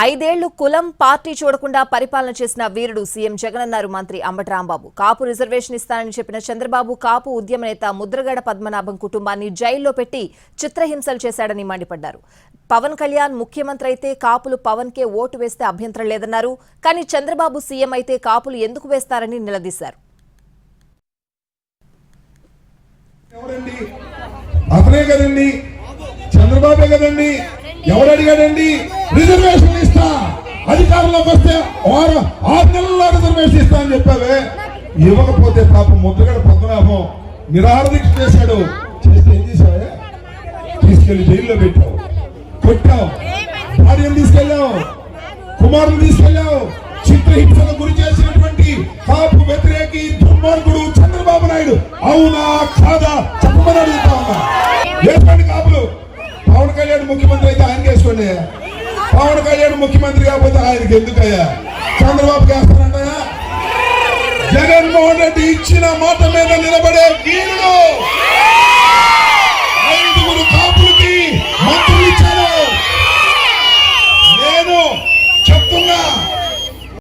ఐదేళ్లు కులం పార్టీ చూడకుండా పరిపాలన చేసిన వీరుడు సీఎం జగన్ అన్నారు మంత్రి అంబటి రాంబాబు. కాపు రిజర్వేషన్ ఇస్తానని చెప్పిన చంద్రబాబు కాపు ఉద్యమ నేత ముద్రగడ పద్మనాభం కుటుంబాన్ని జైల్లో పెట్టి చిత్రహింసలు చేశాడని మండిపడ్డారు. పవన్ కళ్యాణ్ ముఖ్యమంత్రి అయితే కాపులు పవన్ కే ఓటు వేస్తే అభ్యంతరం లేదన్నారు. కానీ చంద్రబాబు సీఎం అయితే కాపులు ఎందుకు వేస్తారని నిలదీశారు. చంద్రబాబే కదండి, ఎవరు అడిగాడండి? రిజర్వేషన్ ఇస్తా, అధికారంలోకి వస్తే 6 నెలల్లో రిజర్వేషన్ ఇస్తా అని చెప్పావే. ఇవ్వకపోతే పాపం ముద్రగడ పద్మనాభం నిరాహార దీక్ష చేశాడు. చేస్తే ఏం చేశావే? తీసుకెళ్లి జైల్లో పెట్టావు, కొట్టావు, భార్యను తీసుకెళ్ళావు, కుమారులు తీసుకెళ్ళావు. చిత్రహింసలకు గురి చేసినటువంటి కాపు వ్యతిరేకి దుర్మార్గుడు చంద్రబాబు నాయుడు అవునా కాదా చెప్పమని అడుగుతా ఉన్నా. వేసుకోండి కాపులు. పవన్ కళ్యాణ్ ముఖ్యమంత్రి అయితే ఆయన వేసుకోండి. పవన్ కళ్యాణ్ ముఖ్యమంత్రి కాకపోతే ఆయనకి ఎందుకయ్యా? చంద్రబాబు వేస్తానంటయా? జగన్మోహన్ రెడ్డి ఇచ్చిన మాట మీద నిలబడే